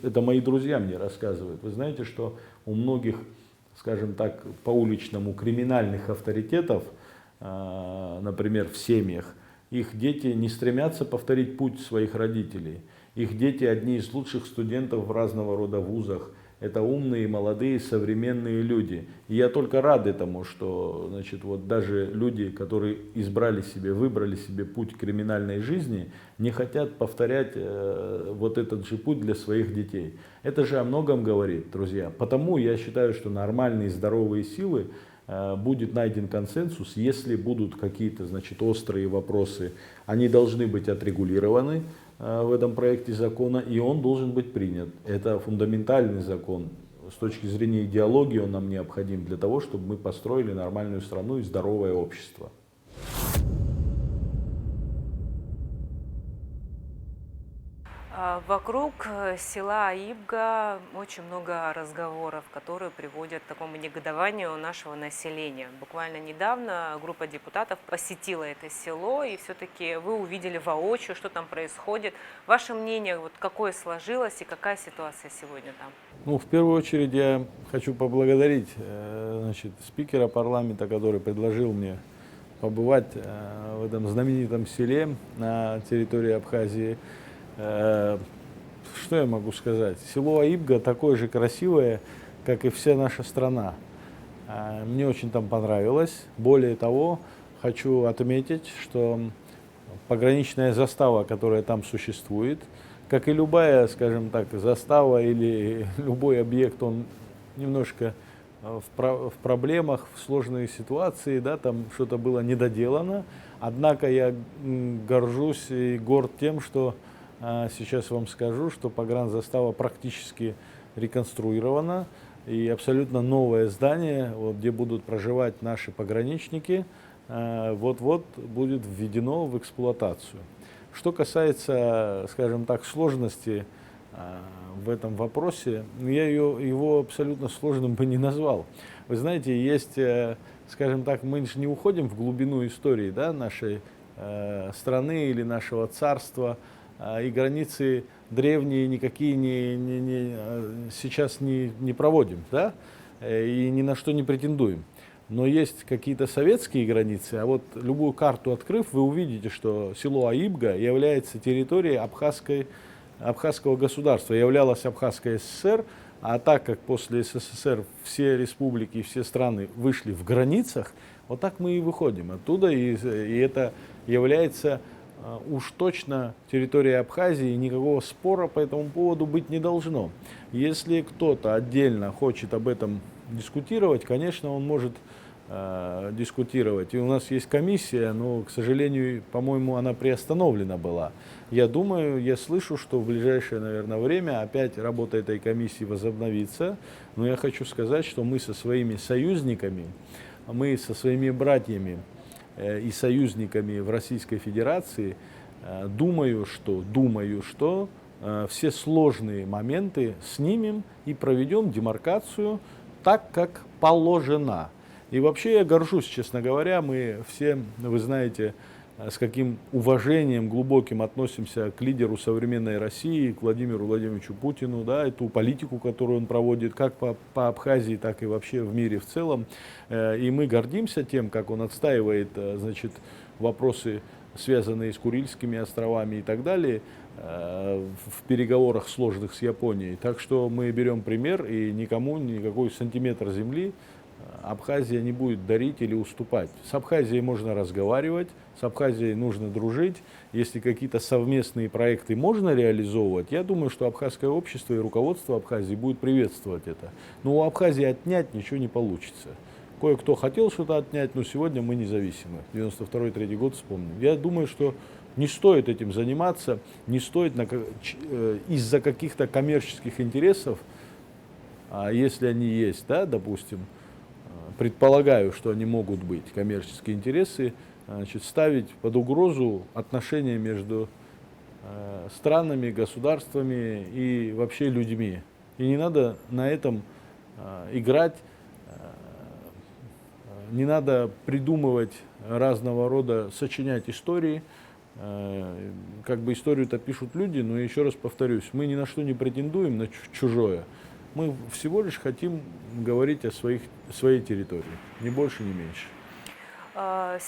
это мои друзья мне рассказывают. Вы знаете, что у многих, скажем так, по уличному криминальных авторитетов, например, в семьях, их дети не стремятся повторить путь своих родителей. Их дети одни из лучших студентов в разного рода вузах. Это умные, молодые, современные люди. И я только рад этому, что, значит, вот даже люди, которые выбрали себе путь криминальной жизни, не хотят повторять вот этот же путь для своих детей. Это же о многом говорит, друзья. Потому я считаю, что нормальные, здоровые силы будет найден консенсус, если будут какие-то, значит, острые вопросы, они должны быть отрегулированы в этом проекте закона, и он должен быть принят. Это фундаментальный закон. С точки зрения идеологии он нам необходим для того, чтобы мы построили нормальную страну и здоровое общество. Вокруг села Аибга очень много разговоров, которые приводят к такому негодованию нашего населения. Буквально недавно группа депутатов посетила это село, и все-таки вы увидели воочию, что там происходит. Ваше мнение, вот какое сложилось и какая ситуация сегодня там? В первую очередь я хочу поблагодарить, значит, спикера парламента, который предложил мне побывать в этом знаменитом селе на территории Абхазии. Что я могу сказать? Село Аибга такое же красивое, как и вся наша страна. Мне очень там понравилось. Более того, хочу отметить, что пограничная застава, которая там существует, как и любая, скажем так, застава или любой объект, он немножко в проблемах, в сложной ситуации, да, там что-то было недоделано. Однако я горжусь и горд тем, что сейчас вам скажу, что погранзастава практически реконструирована. И абсолютно новое здание, вот, где будут проживать наши пограничники, вот-вот будет введено в эксплуатацию. Что касается, скажем так, сложности в этом вопросе, я его абсолютно сложным бы не назвал. Вы знаете, есть, скажем так, мы же не уходим в глубину истории, да, нашей страны или нашего царства, и границы древние никакие сейчас не проводим, да, и ни на что не претендуем. Но есть какие-то советские границы, а вот любую карту открыв, вы увидите, что село Аибга является территорией абхазского государства, являлась Абхазская ССР, а так как после СССР все республики, все страны вышли в границах, вот так мы и выходим оттуда, и это является уж точно территория Абхазии, и никакого спора по этому поводу быть не должно. Если кто-то отдельно хочет об этом дискутировать, конечно, он может дискутировать. И у нас есть комиссия, но, к сожалению, по-моему, она приостановлена была. Я думаю, я слышу, что в ближайшее, наверное, время опять работа этой комиссии возобновится. Но я хочу сказать, что мы со своими союзниками, мы со своими братьями и союзниками в Российской Федерации, думаю, что все сложные моменты снимем и проведем демаркацию так, как положено. И вообще я горжусь, честно говоря, мы все, вы знаете, с каким уважением глубоким относимся к лидеру современной России, к Владимиру Владимировичу Путину, да, эту политику, которую он проводит как по Абхазии, так и вообще в мире в целом. И мы гордимся тем, как он отстаивает, значит, вопросы, связанные с Курильскими островами и так далее, в переговорах сложных с Японией. Так что мы берем пример, и никому никакой сантиметр земли Абхазия не будет дарить или уступать. С Абхазией можно разговаривать, с Абхазией нужно дружить. Если какие-то совместные проекты можно реализовывать, я думаю, что абхазское общество и руководство Абхазии будет приветствовать это. Но у Абхазии отнять ничего не получится. Кое-кто хотел что-то отнять, но сегодня мы независимы. 92-3 год вспомним. Я думаю, что не стоит этим заниматься, не стоит из-за каких-то коммерческих интересов, а если они есть, да, допустим, предполагаю, что они могут быть, коммерческие интересы, значит, ставить под угрозу отношения между странами, государствами и вообще людьми. И не надо на этом играть, не надо придумывать разного рода, сочинять истории. Как бы историю-то пишут люди, но еще раз повторюсь, мы ни на что не претендуем, на чужое. Мы всего лишь хотим говорить о своей территории, ни больше, ни меньше.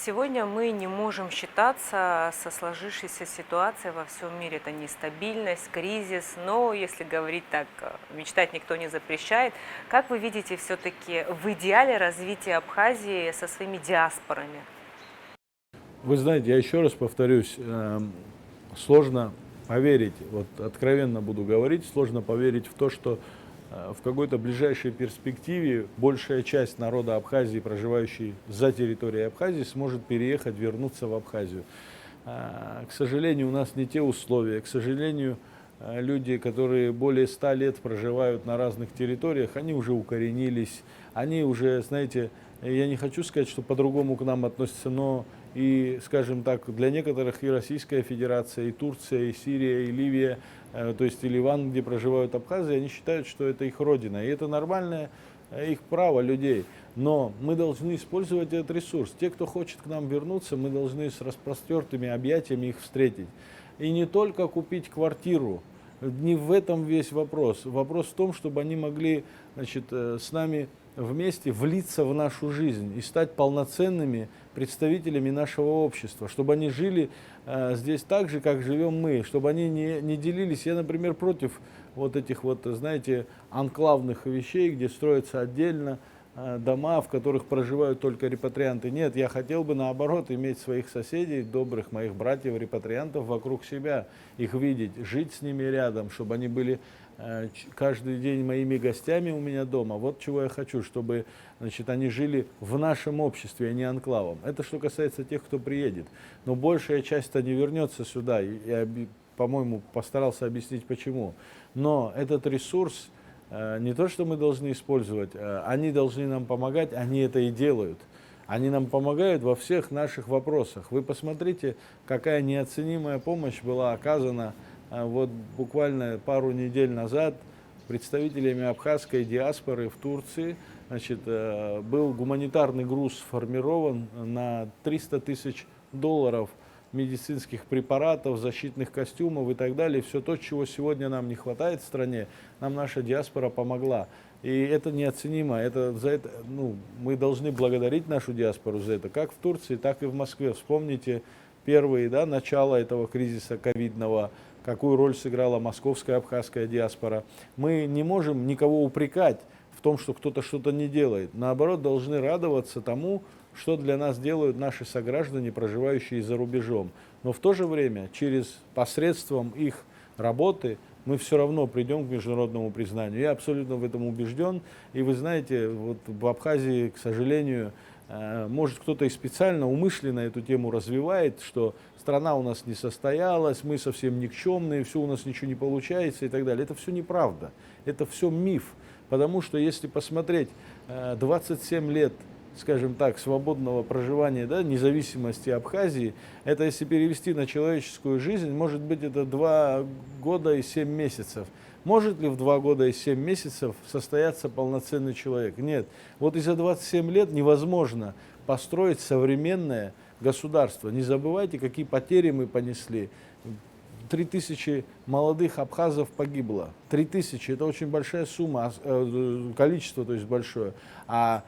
Сегодня мы не можем считаться со сложившейся ситуацией во всем мире. Это нестабильность, кризис, но если говорить так, мечтать никто не запрещает. Как вы видите все-таки в идеале развития Абхазии со своими диаспорами? Вы знаете, я еще раз повторюсь, сложно поверить, вот откровенно буду говорить, сложно поверить в то, что в какой-то ближайшей перспективе большая часть народа Абхазии, проживающий за территорией Абхазии, сможет переехать, вернуться в Абхазию. К сожалению, у нас не те условия. К сожалению, люди, которые более 100 лет проживают на разных территориях, они уже укоренились, они уже, знаете, я не хочу сказать, что по-другому к нам относятся, но и, скажем так, для некоторых и Российская Федерация, и Турция, и Сирия, и Ливия, то есть и Ливан, где проживают абхазы, они считают, что это их родина. И это нормальное их право людей. Но мы должны использовать этот ресурс. Те, кто хочет к нам вернуться, мы должны с распростертыми объятиями их встретить. И не только купить квартиру. Не в этом весь вопрос. Вопрос в том, чтобы они могли, значит, с нами вместе влиться в нашу жизнь и стать полноценными представителями нашего общества, чтобы они жили здесь так же, как живем мы, чтобы они не делились. Я, например, против вот этих вот, знаете, анклавных вещей, где строятся отдельно дома, в которых проживают только репатрианты. Нет, я хотел бы наоборот иметь своих соседей, добрых моих братьев-репатриантов вокруг себя, их видеть, жить с ними рядом, чтобы они были каждый день моими гостями у меня дома. Вот чего я хочу, чтобы, значит, они жили в нашем обществе, а не анклавом. Это что касается тех, кто приедет. Но большая часть-то не вернется сюда. Я, по-моему, постарался объяснить почему. Но этот ресурс не то, что мы должны использовать, они должны нам помогать, они это и делают. Они нам помогают во всех наших вопросах. Вы посмотрите, какая неоценимая помощь была оказана вот буквально пару недель назад представителями абхазской диаспоры в Турции. Значит, был гуманитарный груз сформирован на 300 тысяч долларов медицинских препаратов, защитных костюмов и так далее. Все то, чего сегодня нам не хватает в стране, нам наша диаспора помогла. И это неоценимо. За это, мы должны благодарить нашу диаспору за это, как в Турции, так и в Москве. Вспомните первые, начало этого кризиса ковидного, какую роль сыграла московская абхазская диаспора. Мы не можем никого упрекать в том, что кто-то что-то не делает. Наоборот, должны радоваться тому, что для нас делают наши сограждане, проживающие за рубежом. Но в то же время, посредством их работы, мы все равно придем к международному признанию. Я абсолютно в этом убежден. И вы знаете, вот в Абхазии, к сожалению, может кто-то и специально, умышленно эту тему развивает, что страна у нас не состоялась, мы совсем никчемные, все у нас ничего не получается и так далее. Это все неправда, это все миф. Потому что если посмотреть 27 лет, скажем так, свободного проживания, независимости Абхазии, это если перевести на человеческую жизнь, может быть это 2 года и 7 месяцев. Может ли в 2 года и 7 месяцев состояться полноценный человек? Нет. Вот и за 27 лет невозможно построить современное государство. Не забывайте, какие потери мы понесли. 3000 молодых абхазов погибло. 3000 – это очень большая сумма, количество, то есть большое. А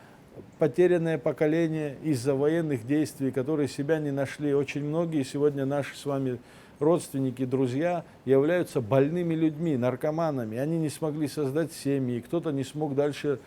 потерянное поколение из-за военных действий, которые себя не нашли. Очень многие сегодня наши с вами родственники, друзья являются больными людьми, наркоманами. Они не смогли создать семьи, кто-то не смог дальше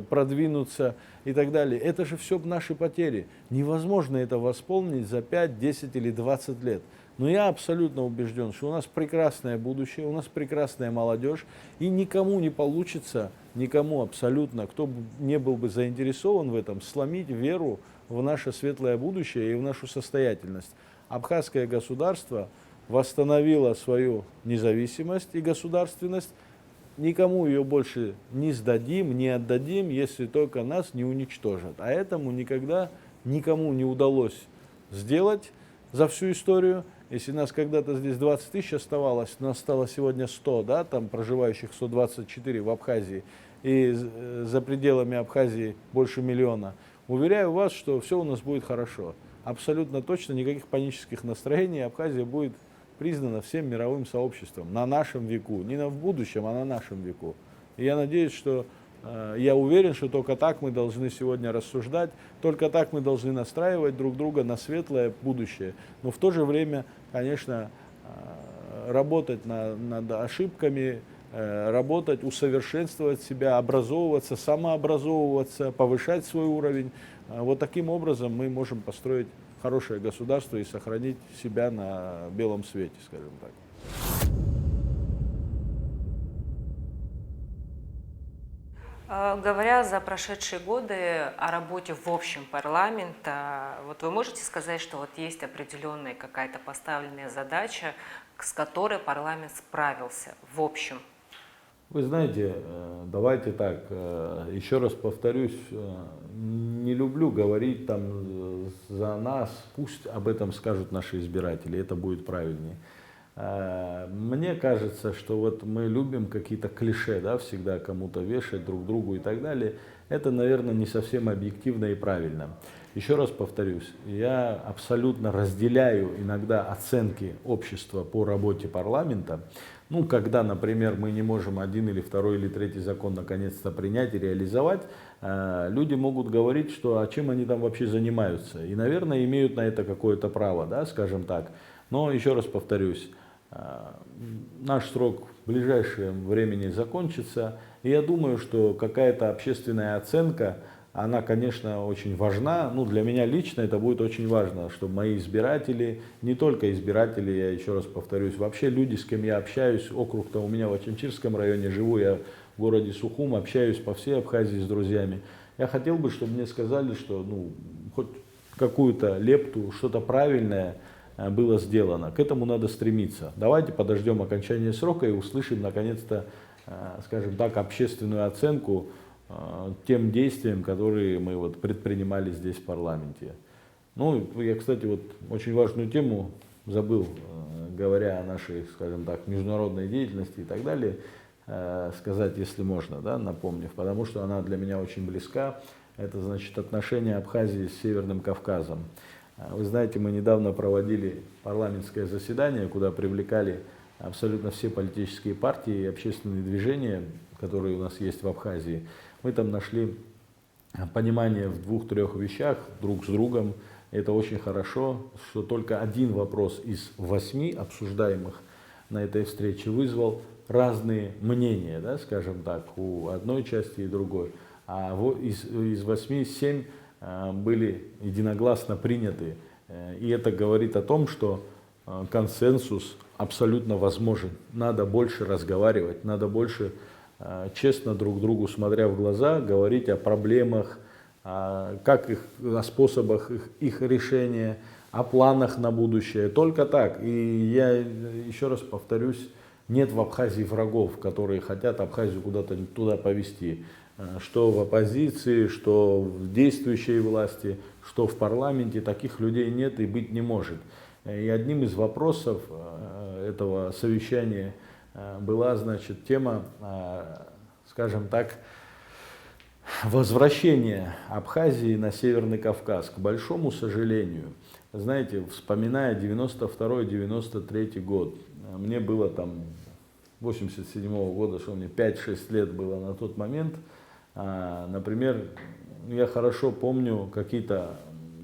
продвинуться и так далее. Это же все наши потери. Невозможно это восполнить за 5, 10 или 20 лет. Но я абсолютно убежден, что у нас прекрасное будущее, у нас прекрасная молодежь, и никому не получится, никому абсолютно, кто не был бы заинтересован в этом, сломить веру в наше светлое будущее и в нашу состоятельность. Абхазское государство восстановило свою независимость и государственность. Никому ее больше не сдадим, не отдадим, если только нас не уничтожат. А этому никогда никому не удалось сделать за всю историю. Если нас когда-то здесь 20 тысяч оставалось, нас стало сегодня 100, там проживающих 124 в Абхазии, и за пределами Абхазии больше 1 миллиона. Уверяю вас, что все у нас будет хорошо. Абсолютно точно, никаких панических настроений. Абхазия будет признана всем мировым сообществом на нашем веку, не в будущем, а на нашем веку. И я надеюсь, что я уверен, что только так мы должны сегодня рассуждать, только так мы должны настраивать друг друга на светлое будущее. Но в то же время, конечно, работать над ошибками, работать, усовершенствовать себя, образовываться, самообразовываться, повышать свой уровень. Вот таким образом мы можем построить хорошее государство и сохранить себя на белом свете, скажем так. Говоря за прошедшие годы о работе в общем парламента, вот вы можете сказать, что вот есть определенная какая-то поставленная задача, с которой парламент справился в общем? Вы знаете, давайте так, еще раз повторюсь, не люблю говорить там за нас, пусть об этом скажут наши избиратели, это будет правильнее. Мне кажется, что вот мы любим какие-то клише, всегда кому-то вешать, друг другу и так далее. Это, наверное, не совсем объективно и правильно. Еще раз повторюсь, я абсолютно разделяю иногда оценки общества по работе парламента. Когда, например, мы не можем 1 или 2 или 3 закон наконец-то принять и реализовать, люди могут говорить, что а чем они там вообще занимаются. И, наверное, имеют на это какое-то право, скажем так. Но еще раз повторюсь, Наш срок в ближайшем времени закончится, и я думаю, что какая-то общественная оценка, она, конечно, очень важна. Ну, для меня лично это будет очень важно, чтобы мои избиратели, не только избиратели, я еще раз повторюсь, вообще люди, с кем я общаюсь, округ-то у меня в Очимчирском районе, живу я в городе Сухум, общаюсь по всей Абхазии с друзьями. Я хотел бы, чтобы мне сказали, что хоть какую-то лепту, что-то правильное было сделано. К этому надо стремиться. Давайте подождем окончания срока и услышим, наконец-то, скажем так, общественную оценку тем действиям, которые мы вот предпринимали здесь в парламенте. Ну, я, кстати, вот очень важную тему забыл, говоря о нашей, скажем так, международной деятельности и так далее, сказать, если можно, да, напомнив, потому что она для меня очень близка. Это, значит, отношения Абхазии с Северным Кавказом. Вы знаете, мы недавно проводили парламентское заседание, куда привлекали абсолютно все политические партии и общественные движения, которые у нас есть в Абхазии. Мы там нашли понимание в 2-3 вещах друг с другом. Это очень хорошо, что только один вопрос из 8 обсуждаемых на этой встрече вызвал разные мнения, да, скажем так, у одной части и другой. А из 8 7 были единогласно приняты. И это говорит о том, что консенсус абсолютно возможен. Надо больше разговаривать, надо больше честно друг другу, смотря в глаза, говорить о проблемах, о способах их решения, о планах на будущее. Только так. И я еще раз повторюсь, нет в Абхазии врагов, которые хотят Абхазию куда-то туда повести. Что в оппозиции, что в действующей власти, что в парламенте, таких людей нет и быть не может. И одним из вопросов этого совещания была, значит, тема, скажем так, возвращения Абхазии на Северный Кавказ. К большому сожалению, знаете, вспоминая 92-93 год, мне было там 87-го года, что мне 5-6 лет было на тот момент. Например, я хорошо помню какие-то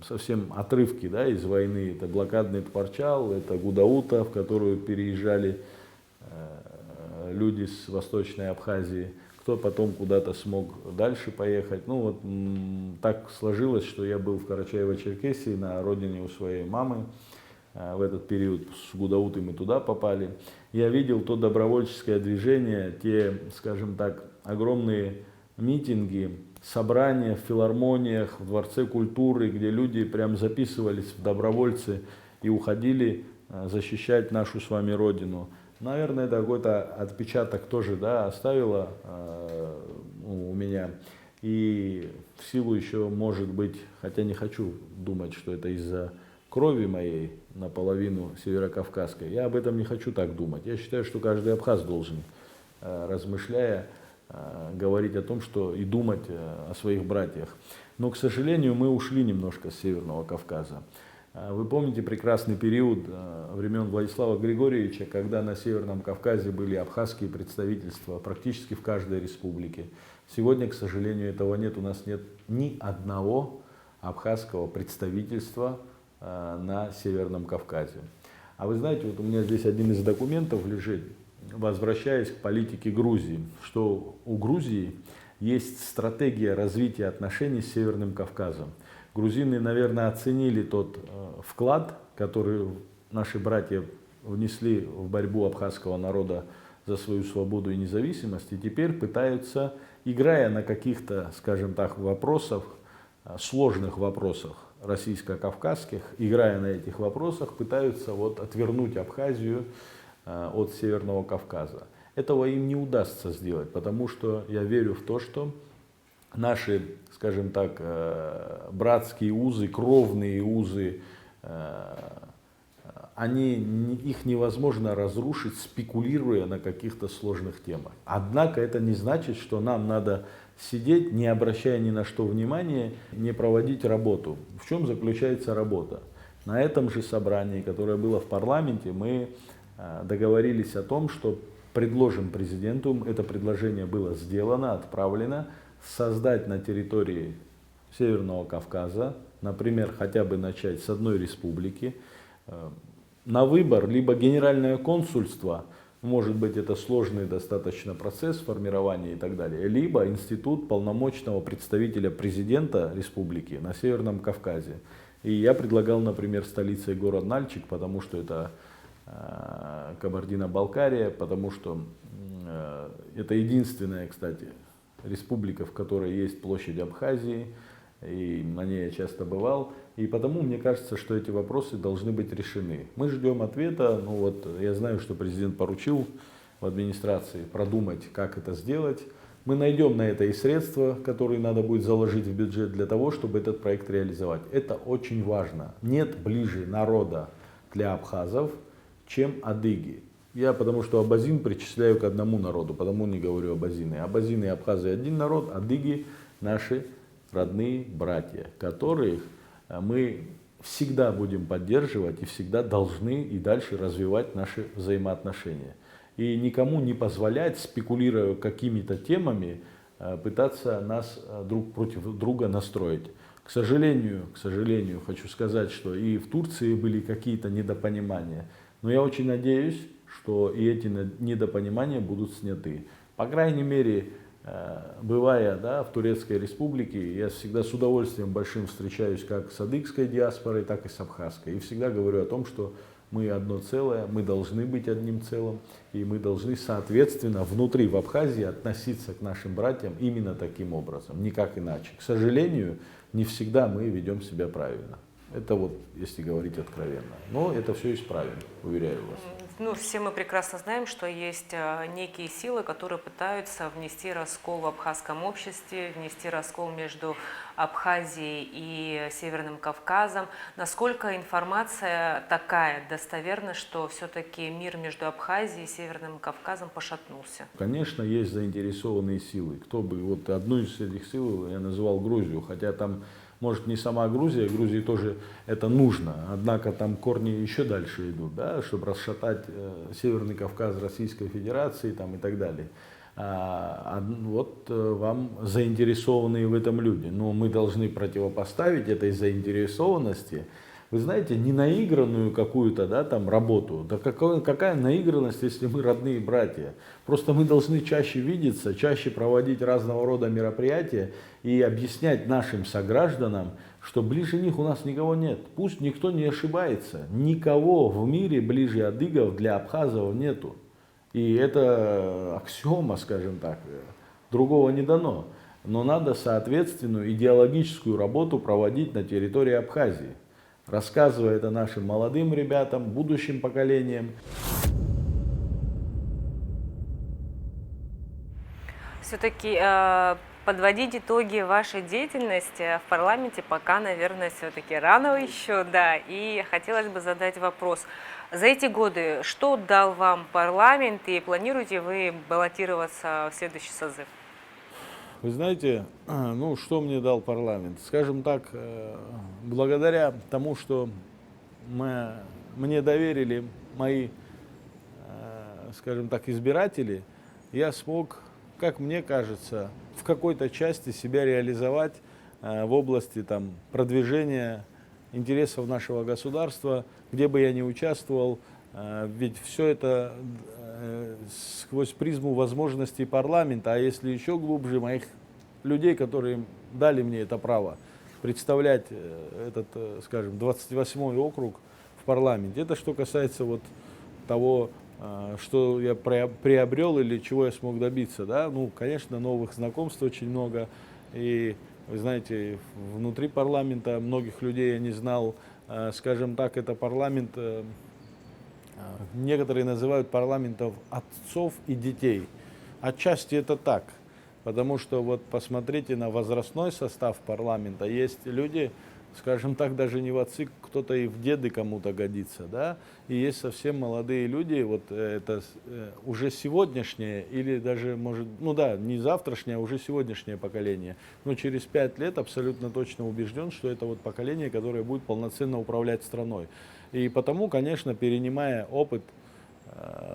совсем отрывки, да, из войны. Это блокадный Тпарчал, это Гудаута, в которую переезжали люди с Восточной Абхазии. Кто потом куда-то смог дальше поехать. Ну вот так сложилось, что я был в Карачаево-Черкесии, на родине у своей мамы. В этот период с Гудаутой мы туда попали. Я видел то добровольческое движение, те, скажем так, огромные митинги, собрания в филармониях, в Дворце культуры, где люди прям записывались в добровольцы и уходили защищать нашу с вами родину. Наверное, это какой-то отпечаток тоже, да, оставило у меня. И в силу еще, может быть, хотя не хочу думать, что это из-за крови моей, наполовину северокавказской, я об этом не хочу так думать. Я считаю, что каждый абхаз должен, размышляя, говорить о том, что и думать о своих братьях. Но, к сожалению, мы ушли немножко с Северного Кавказа. Вы помните прекрасный период времен Владислава Григорьевича, когда на Северном Кавказе были абхазские представительства практически в каждой республике. Сегодня, к сожалению, этого нет. У нас нет ни одного абхазского представительства на Северном Кавказе. А вы знаете, вот у меня здесь один из документов лежит, возвращаясь к политике Грузии, что у Грузии есть стратегия развития отношений с Северным Кавказом. Грузины, наверное, оценили тот вклад, который наши братья внесли в борьбу абхазского народа за свою свободу и независимость, и теперь пытаются, играя на каких-то, скажем так, вопросах, сложных вопросах российско-кавказских, играя на этих вопросах, пытаются вот отвернуть Абхазию от Северного Кавказа. Этого им не удастся сделать, потому что я верю в то, что наши, скажем так, братские узы, кровные узы, их невозможно разрушить, спекулируя на каких-то сложных темах. Однако это не значит, что нам надо сидеть, не обращая ни на что внимания, не проводить работу. В чем заключается работа? На этом же собрании, которое было в парламенте, мы договорились о том, что предложим президенту, это предложение было сделано, отправлено, создать на территории Северного Кавказа, например, хотя бы начать с одной республики, на выбор либо генеральное консульство, может быть это сложный достаточно процесс формирования и так далее, либо институт полномочного представителя президента республики на Северном Кавказе. И я предлагал, например, столицей город Нальчик, потому что это Кабардино-Балкария, потому что это единственная, кстати, республика, в которой есть площадь Абхазии, и на ней я часто бывал. И потому мне кажется, что эти вопросы должны быть решены. Мы ждем ответа. Ну вот, я знаю, что президент поручил в администрации продумать, как это сделать. Мы найдем на это и средства, которые надо будет заложить в бюджет для того, чтобы этот проект реализовать. Это очень важно. Нет ближе народа для абхазов, чем адыги. Я потому что абазин причисляю к одному народу, потому не говорю абазины. Абазины и абхазы один народ, адыги наши родные братья, которых мы всегда будем поддерживать и всегда должны и дальше развивать наши взаимоотношения. И никому не позволять, спекулируя какими-то темами, пытаться нас друг против друга настроить. К сожалению, хочу сказать, что и в Турции были какие-то недопонимания. Но я очень надеюсь, что и эти недопонимания будут сняты. По крайней мере, бывая в Турецкой республике, я всегда с удовольствием большим встречаюсь как с адыгской диаспорой, так и с абхазской. И всегда говорю о том, что мы одно целое, мы должны быть одним целым, и мы должны, соответственно, внутри в Абхазии относиться к нашим братьям именно таким образом, никак иначе. К сожалению, не всегда мы ведем себя правильно. Это вот, если говорить откровенно. Но это все исправим, уверяю вас. Ну, все мы прекрасно знаем, что есть некие силы, которые пытаются внести раскол в абхазском обществе, внести раскол между Абхазией и Северным Кавказом. Насколько информация такая достоверна, что все-таки мир между Абхазией и Северным Кавказом пошатнулся? Конечно, есть заинтересованные силы. Кто бы, вот одну из этих сил я называл Грузию, хотя там, может, не сама Грузия, Грузии тоже это нужно, однако там корни еще дальше идут, да, чтобы расшатать Северный Кавказ Российской Федерации там, и так далее. Вот вам заинтересованные в этом люди. Но мы должны противопоставить этой заинтересованности, вы знаете, не наигранную какую-то там работу. Да какая наигранность, если мы родные братья? Просто мы должны чаще видеться, чаще проводить разного рода мероприятия и объяснять нашим согражданам, что ближе них у нас никого нет. Пусть никто не ошибается. Никого в мире ближе адыгов для абхазов нету. И это аксиома, скажем так, другого не дано. Но надо соответственную идеологическую работу проводить на территории Абхазии, рассказывая это нашим молодым ребятам, будущим поколениям. Все-таки подводить итоги вашей деятельности в парламенте пока, наверное, все-таки рано еще, да. И хотелось бы задать вопрос. За эти годы что дал вам парламент и планируете вы баллотироваться в следующий созыв? Вы знаете, ну что мне дал парламент? Скажем так, благодаря тому, что мне доверили мои, скажем так, избиратели, я смог, как мне кажется, в какой-то части себя реализовать в области продвижения интересов нашего государства, где бы я ни участвовал, ведь все это сквозь призму возможностей парламента, а если еще глубже, моих людей, которые дали мне это право представлять этот, скажем, 28-й округ в парламенте. Это что касается вот того, что я приобрел или чего я смог добиться. Да? Ну, конечно, новых знакомств очень много. И, вы знаете, внутри парламента многих людей я не знал. Скажем так, это парламент, некоторые называют парламентом отцов и детей. Отчасти это так, потому что вот посмотрите на возрастной состав парламента. Есть люди, скажем так, даже не в отцы, кто-то и в деды кому-то годится, да, и есть совсем молодые люди, вот это уже сегодняшнее или даже, может, ну да, не завтрашнее, а уже сегодняшнее поколение, но через 5 лет абсолютно точно убежден, что это вот поколение, которое будет полноценно управлять страной. И потому, конечно, перенимая опыт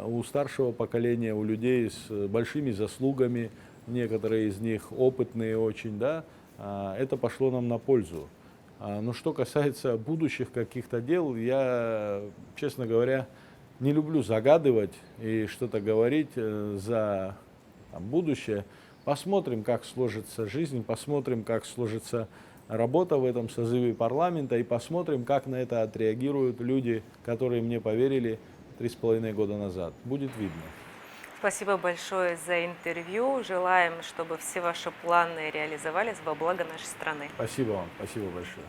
у старшего поколения, у людей с большими заслугами, некоторые из них опытные очень, да, это пошло нам на пользу. Но что касается будущих каких-то дел, я, честно говоря, не люблю загадывать и что-то говорить за будущее. Посмотрим, как сложится жизнь, посмотрим, как сложится работа в этом созыве парламента и посмотрим, как на это отреагируют люди, которые мне поверили 3,5 года назад. Будет видно. Спасибо большое за интервью. Желаем, чтобы все ваши планы реализовались во благо нашей страны. Спасибо вам, спасибо большое.